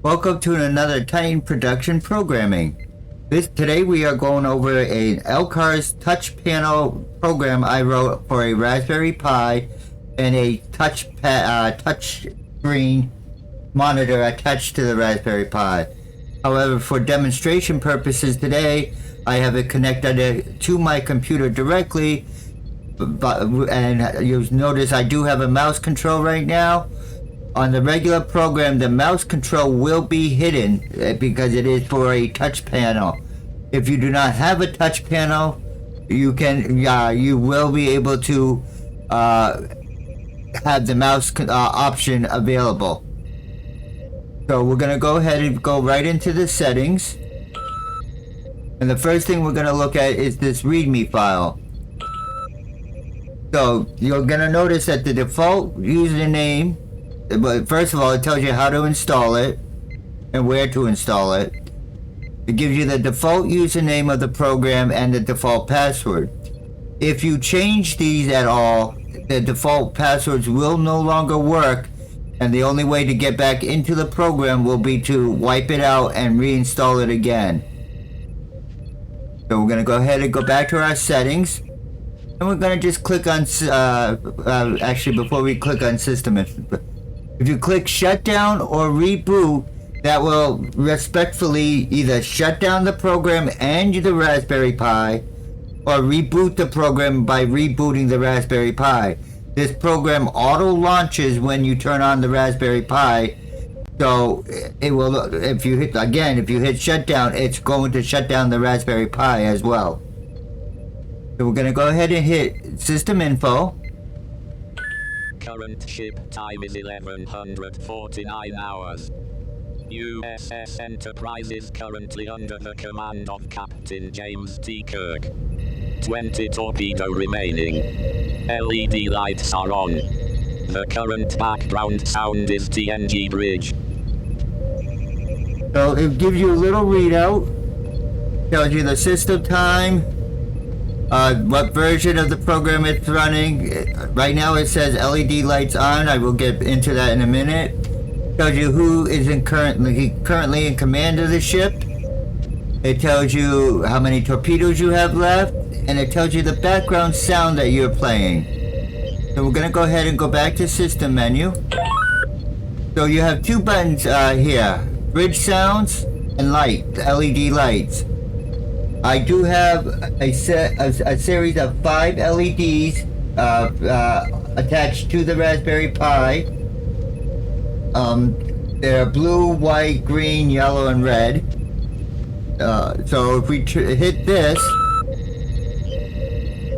Welcome to another Titan Production Programming. Today we are going over a LCARS touch panel program I wrote for a Raspberry Pi and a touch screen monitor attached to the Raspberry Pi. However, for demonstration purposes today, I have it connected to my computer directly, and you'll notice I do have a mouse control right now. On the regular program, the mouse control will be hidden because it is for a touch panel. If you do not have a touch panel, you will be able to have the mouse option available. So we're going to go ahead and go right into the settings. And the first thing we're going to look at is this README file. So you're going to notice that the default username, but first of all, it tells you how to install it and where to install it. It gives you the default username of the program and the default password. If you change these at all, the default passwords will no longer work, and the only way to get back into the program will be to wipe it out and reinstall it again. So we're going to go ahead and go back to our settings, and we're going to just click on, actually before we click on system, if you click shutdown or reboot, that will respectfully either shut down the program and the Raspberry Pi, or reboot the program by rebooting the Raspberry Pi. This program auto launches when you turn on the Raspberry Pi, so it will, if you hit shutdown, it's going to shut down the Raspberry Pi as well. So we're going to go ahead and hit system info. Current ship time is 1149 hours. USS Enterprise is currently under the command of Captain James T. Kirk. 20 torpedo remaining. LED lights are on. The current background sound is TNG bridge. So it gives you a little readout. Tells you the system time. What version of the program it's running. Right now it says LED lights on. I will get into that in a minute. Tells you who is currently in command of the ship. It tells you how many torpedoes you have left, and it tells you the background sound that you're playing. So we're gonna go ahead and go back to system menu. So you have two buttons here: bridge sounds and LED lights. I do have a series of 5 LEDs attached to the Raspberry Pi. They're blue, white, green, yellow, and red. So if we hit this,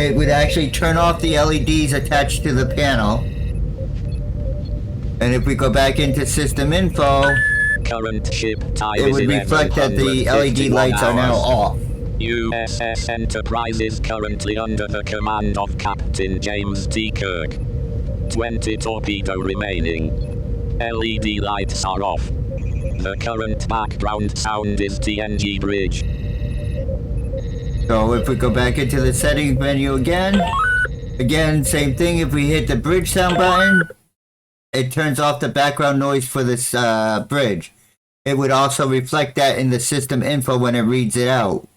it would actually turn off the LEDs attached to the panel. And if we go back into system info, current ship time it would reflect that the LED lights are now off. USS Enterprise is currently under the command of Captain James T. Kirk. 20 torpedo remaining. LED lights are off. The current background sound is TNG bridge. So if we go back into the settings menu again, same thing. If we hit the bridge sound button, it turns off the background noise for this bridge. It would also reflect that in the system info when it reads it out.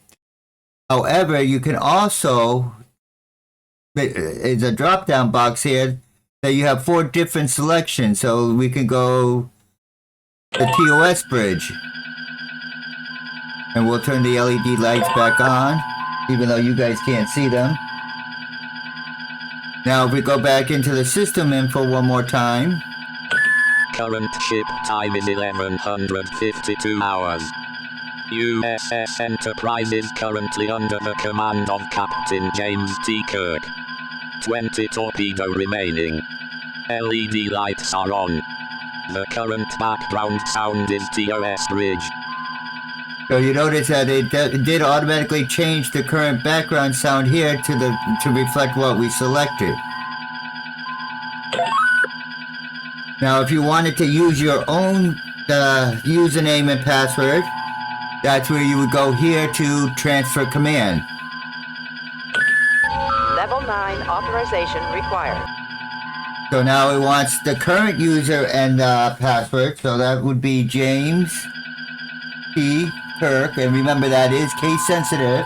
However, you can also, there's a drop down box here that you have 4 different selections. So we can go the TOS bridge, and we'll turn the LED lights back on, even though you guys can't see them. Now if we go back into the system info one more time. Current ship time is 1152 hours. USS Enterprise is currently under the command of Captain James T. Kirk. 20 torpedo remaining. LED lights are on. The current background sound is TOS bridge. So you notice that it did automatically change the current background sound here to reflect what we selected. Now if you wanted to use your own username and password, that's where you would go here to transfer command. Level 9 authorization required. So now it wants the current user and password. So that would be James P. Kirk. And remember that is case sensitive.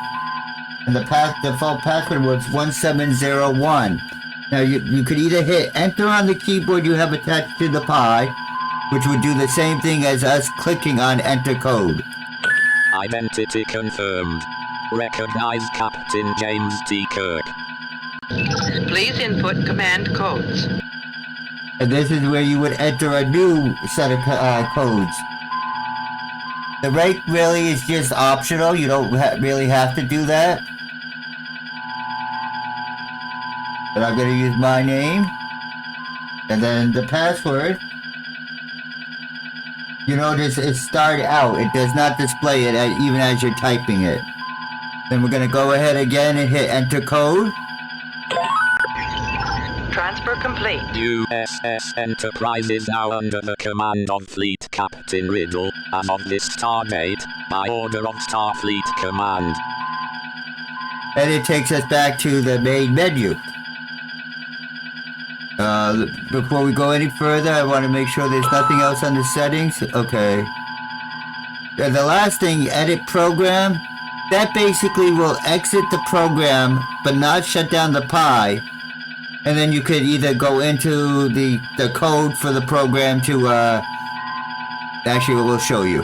And the default password was 1701. Now you could either hit enter on the keyboard you have attached to the Pi, which would do the same thing as us clicking on enter code. Identity confirmed. Recognize Captain James T. Kirk. Please input command codes. And this is where you would enter a new set of codes. The rate really is just optional. You don't really have to do that. But I'm going to use my name. And then the password. You notice it started out. It does not display it even as you're typing it. Then we're going to go ahead again and hit enter code. Transfer complete. USS Enterprise is now under the command of Fleet Captain Riddle, as of this stardate, by order of Starfleet Command. And it takes us back to the main menu. Before we go any further, I want to make sure there's nothing else on the settings. Okay. And the last thing, edit program. That basically will exit the program, but not shut down the Pi. And then you could either go into the code for the program to, actually we'll show you.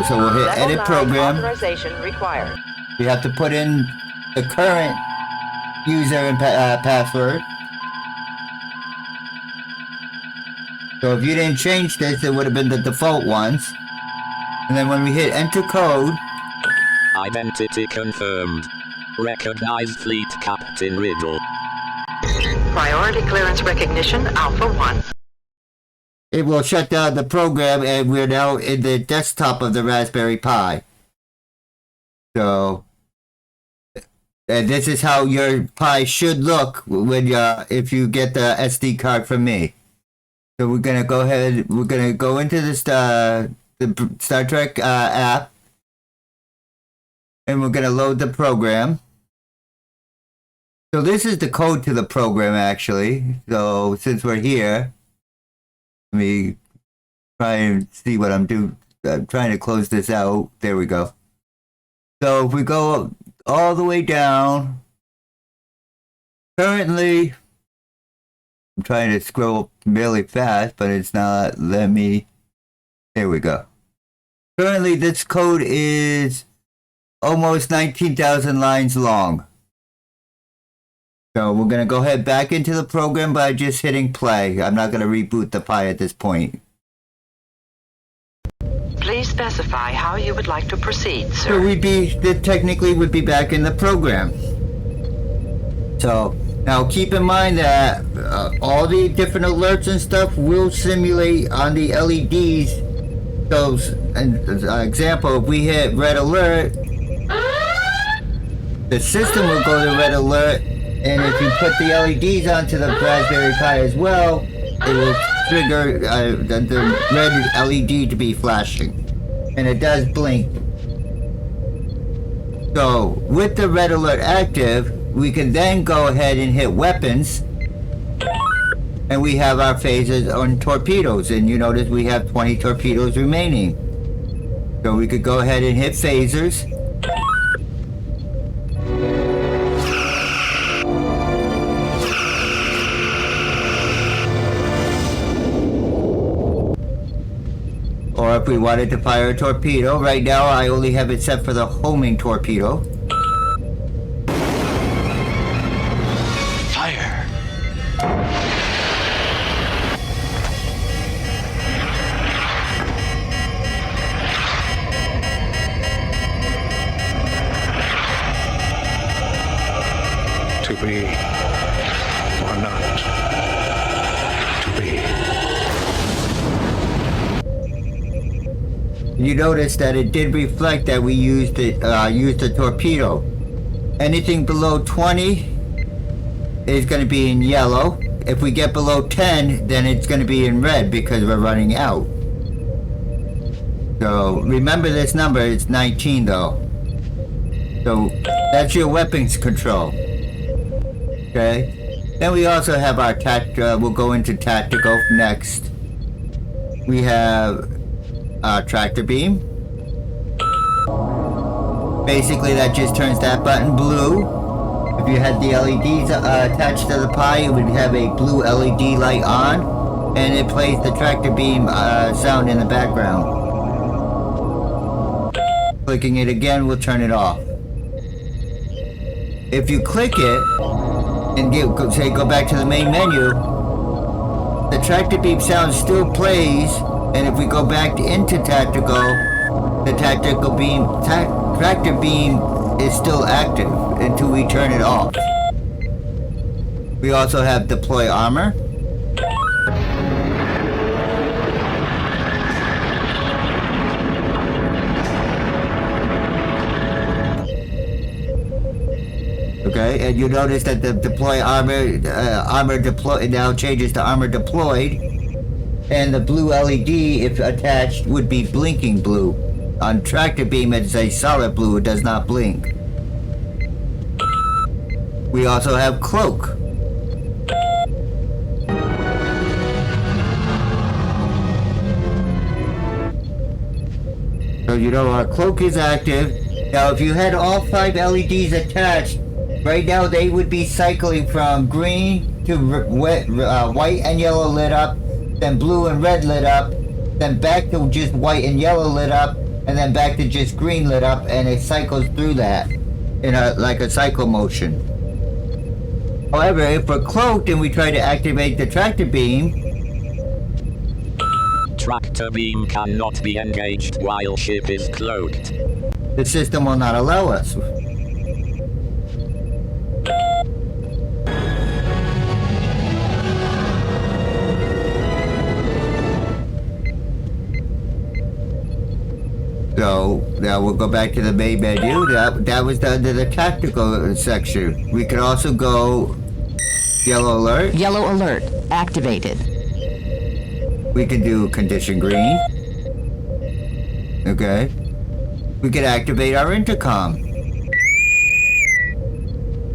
So we'll hit edit program. Authorization required. You have to put in the current user and password. So if you didn't change this, it would have been the default ones. And then when we hit enter code. Identity confirmed. Recognize Fleet Captain Riddle. Priority clearance recognition, Alpha 1. It will shut down the program, and we're now in the desktop of the Raspberry Pi. So, and this is how your Pi should look when if you get the SD card from me. So we're gonna go ahead. We're gonna go into the Star Trek app, and we're gonna load the program. So this is the code to the program, actually. So since we're here, let me try and see what I'm doing. I'm trying to close this out. There we go. So if we go all the way down, currently, I'm trying to scroll really fast, but it's not letting me. There we go. Currently, this code is almost 19,000 lines long. So we're going to go ahead back into the program by just hitting play. I'm not going to reboot the Pi at this point. Please specify how you would like to proceed, sir. So technically would be back in the program. So now keep in mind that all the different alerts and stuff will simulate on the LEDs. So, an example, if we hit red alert, the system will go to red alert. And if you put the LEDs onto the Raspberry Pi as well, it will trigger the red LED to be flashing. And it does blink. So, with the red alert active, we can then go ahead and hit weapons. And we have our phasers on torpedoes. And you notice we have 20 torpedoes remaining. So we could go ahead and hit phasers. Or if we wanted to fire a torpedo, right now I only have it set for the homing torpedo. Fire! To be or not to be. You notice that it did reflect that we used the torpedo. Anything below 20 is going to be in yellow. If we get below 10, then it's going to be in red because we're running out. So remember this number, it's 19 though. So that's your weapons control. Okay? Then we also have our we'll go into tactical next. We have our tractor beam. Basically, that just turns that button blue. If you had the LEDs attached to the pie, it would have a blue LED light on, and it plays the tractor beam sound in the background. Clicking it again will turn it off. If you click it and go back to the main menu, the tractor beam sound still plays, and if we go back into tactical, the tractor beam is still active until we turn it off. We also have deploy armor. Okay, and you notice that the deploy armor now changes to armor deployed, and the blue LED, if attached, would be blinking blue. On tractor beam, it's a solid blue, it does not blink. We also have cloak. So you know our cloak is active. Now if you had all 5 LEDs attached, right now they would be cycling from green to white and yellow lit up, then blue and red lit up, then back to just white and yellow lit up, and then back to just green lit up, and it cycles through that in like a cycle motion. However, if we're cloaked and we try to activate the tractor beam, Tractor beam cannot be engaged while ship is cloaked. the system will not allow us. So now we'll go back to the main menu. That was under the tactical section. We could also go yellow alert. Yellow alert activated. We can do condition green. Okay. We could activate our intercom,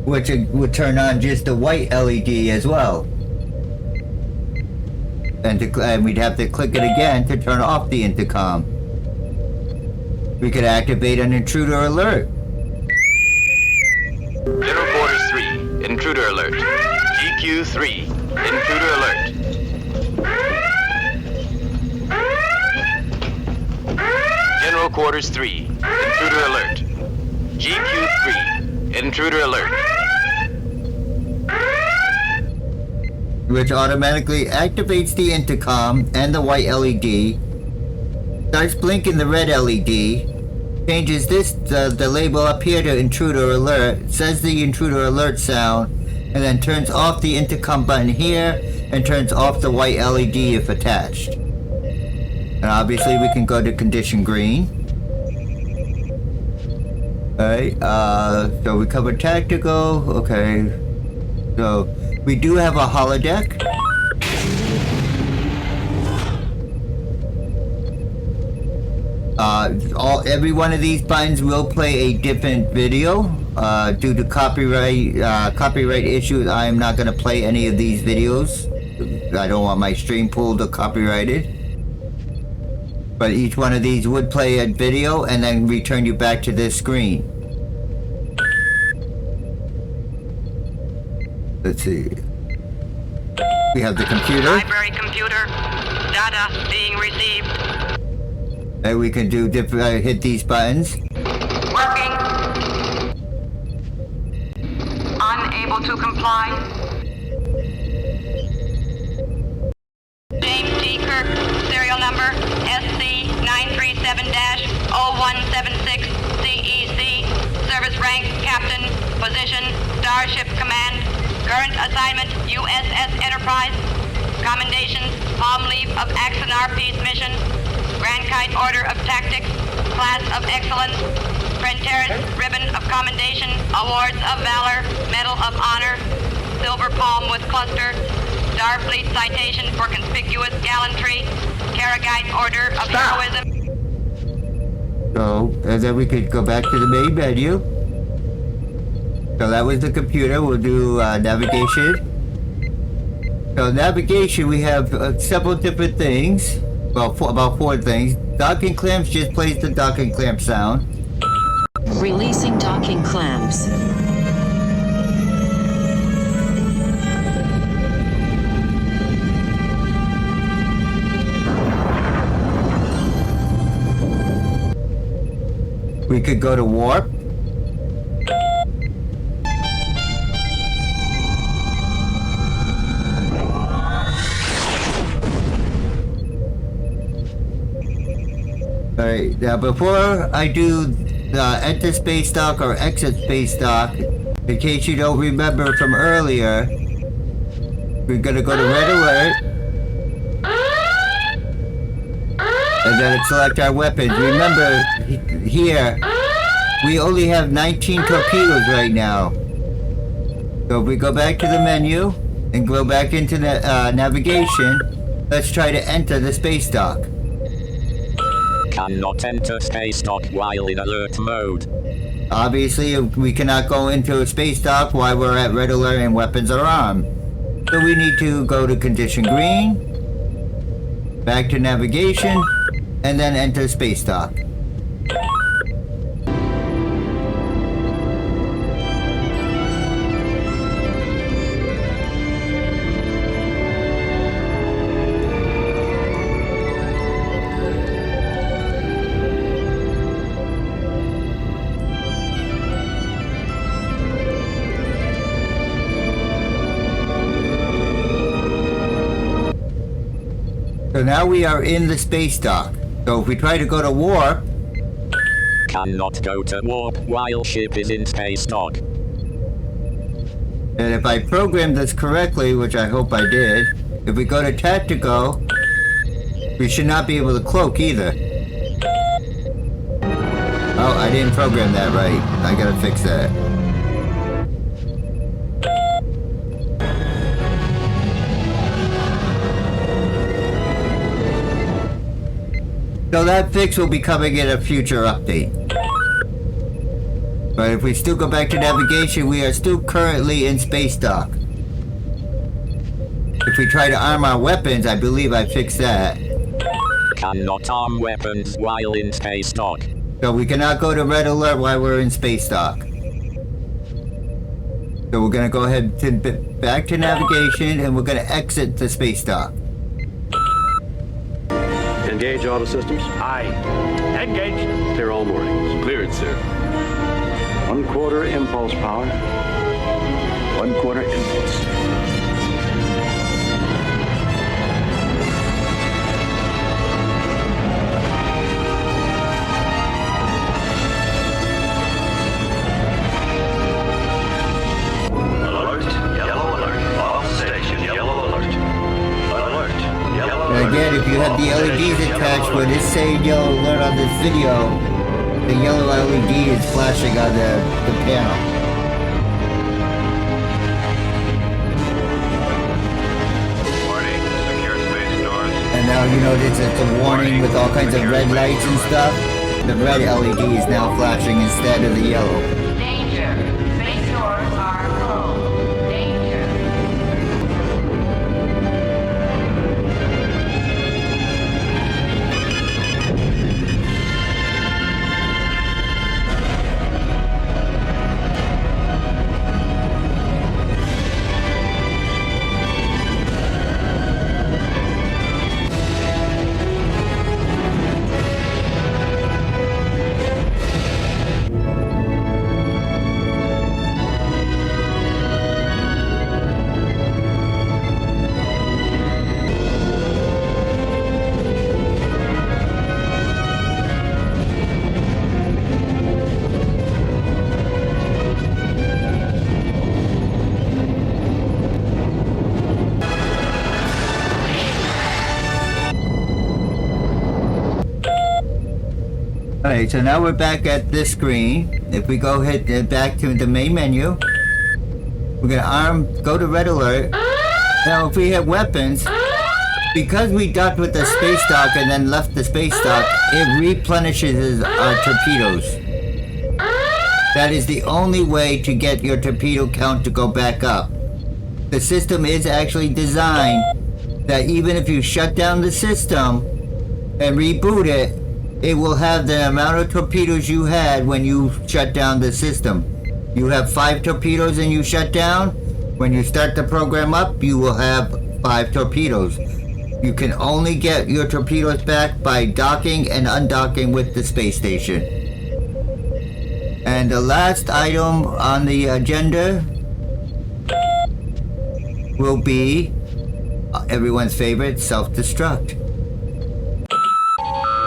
which would turn on just the white LED as well. And we'd have to click it again to turn off the intercom. We could activate an intruder alert. General Quarters 3, intruder alert. GQ 3, intruder alert. General Quarters 3, intruder alert. GQ 3, intruder alert. Which automatically activates the intercom and the white LED, starts blinking the red LED, changes the label up here to intruder alert, says the intruder alert sound, and then turns off the intercom button here and turns off the white LED if attached. And obviously we can go to condition green. Alright, so we covered tactical, okay. So we do have a holodeck. Every one of these buttons will play a different video. Due to copyright issues, I am not going to play any of these videos. I don't want my stream pulled or copyrighted. But each one of these would play a video and then return you back to this screen. Let's see. We have the computer. Library computer. Data being received. And we can do hit these buttons. Working. Unable to comply. James T. Kirk, serial number SC937-0176 CEC, service rank Captain, position Starship Command, current assignment USS Enterprise, commendations, palm leaf of Axonar Peace Mission, Grand Kite Order of Tactics, Class of Excellence, Prenteris Ribbon of Commendation, Awards of Valor, Medal of Honor, Silver Palm with Cluster, Starfleet Citation for Conspicuous Gallantry, Karagite Order of Heroism. So, and then we could go back to the main menu. So that was the computer. We'll do navigation. So navigation, we have several different things. Well, about 4 things. Docking clamps just plays the docking clamp sound. Releasing docking clamps. We could go to warp. Alright, now before I do enter space dock or exit space dock, in case you don't remember from earlier, we're gonna go to red alert. And then select our weapons. Remember, here, we only have 19 torpedoes right now. So if we go back to the menu and go back into the navigation, let's try to enter the space dock. Cannot enter space dock while in alert mode. Obviously, we cannot go into a space dock while we're at red alert and weapons are armed. So we need to go to condition green, back to navigation, and then enter space dock. So now we are in the space dock. So if we try to go to warp, Cannot go to warp while ship is in space dock. and if I programmed this correctly, which I hope I did, if we go to tactical, we should not be able to cloak either. Oh, I didn't program that right. I gotta fix that. So that fix will be coming in a future update. But if we still go back to navigation, we are still currently in space dock. If we try to arm our weapons, I believe I fixed that. Cannot arm weapons while in space dock. So we cannot go to red alert while we're in space dock. So we're gonna go ahead to back to navigation and we're gonna exit the space dock. Engage auto systems. Aye. Engaged. Clear all mornings. Cleared, sir. 1/4 impulse power. 1/4 impulse. Alert. Yellow alert. Off station. Yellow alert. Alert. Yellow And alert. again, if you have the LEDs attached when it's saying yellow alert on this video, the yellow LED is flashing on the panel. Warning. Secure space doors. And now you notice it's a warning with all kinds of red lights and stuff. The red LED is now flashing instead of the yellow. Danger. Space doors are closed. Danger. Alright, so now we're back at this screen. If we go back to the main menu, we're gonna go to red alert. Now if we have weapons, because we docked with the space dock and then left the space dock, it replenishes our torpedoes. That is the only way to get your torpedo count to go back up. The system is actually designed that even if you shut down the system and reboot it, it will have the amount of torpedoes you had when you shut down the system. You have 5 torpedoes and you shut down. When you start the program up, you will have 5 torpedoes. You can only get your torpedoes back by docking and undocking with the space station. And the last item on the agenda will be everyone's favorite self-destruct.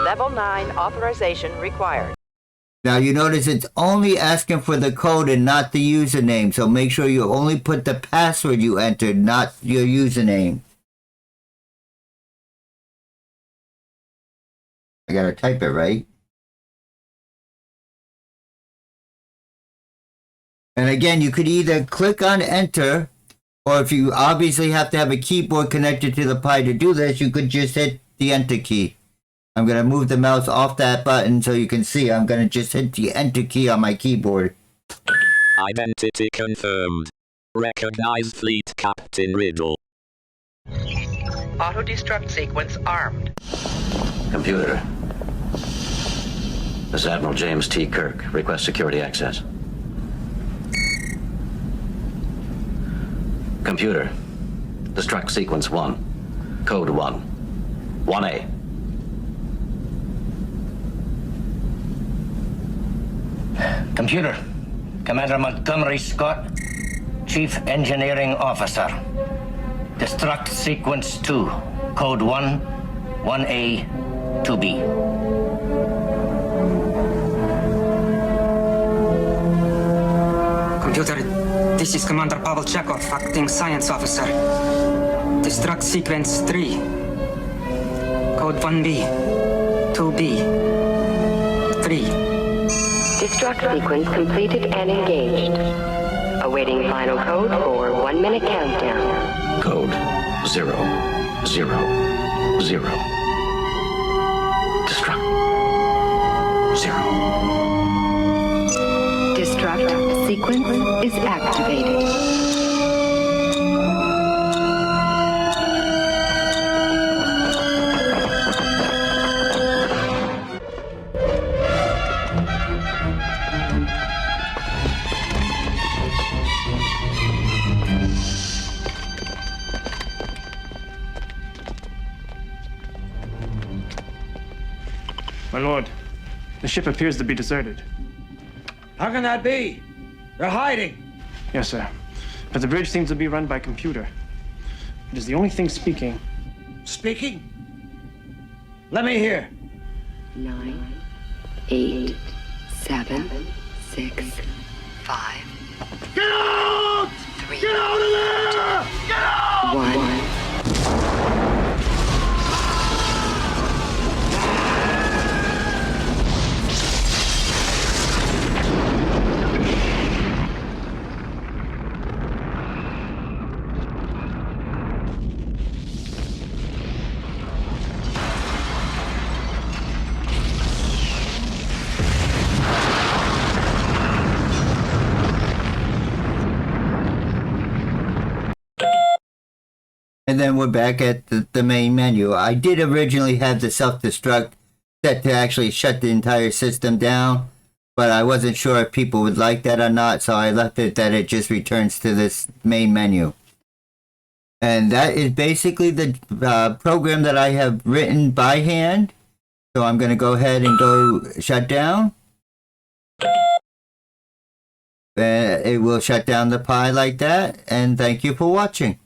Level 9 authorization required. Now you notice it's only asking for the code and not the username, so make sure you only put the password you entered, not your username. I gotta type it right. And again, you could either click on enter, or if you obviously have to have a keyboard connected to the Pi to do this, you could just hit the enter key. I'm going to move the mouse off that button so you can see. I'm going to just hit the enter key on my keyboard. Identity confirmed. Recognize Fleet Captain Riddle. Auto-destruct sequence armed. Computer. This is Admiral James T. Kirk. Request security access. Computer. Destruct sequence 1. Code 1. 1A. Computer. Commander Montgomery Scott, Chief Engineering Officer. Destruct sequence 2. Code 1. 1A. 2B. Computer, this is Commander Pavel Chekhov, acting science officer. Destruct sequence 3. Code 1B. 2B. 3. Destruct sequence completed and engaged. Awaiting final code for 1 minute countdown. Code 0, 0, 0. Destruct. 0. Destruct sequence is activated. My lord, the ship appears to be deserted. How can that be? They're hiding. Yes, sir. But the bridge seems to be run by computer. It is the only thing speaking. Speaking? Let me hear. 9, 8, 7, 6, 5. Get out! 3. Get out of there! Get out! 1. And then we're back at the main menu. I did originally have the self-destruct set to actually shut the entire system down, but I wasn't sure if people would like that or not, so I left it that it just returns to this main menu. And that is basically the program that I have written by hand. So I'm going to go ahead and go shut down. It will shut down the Pi like that, and thank you for watching.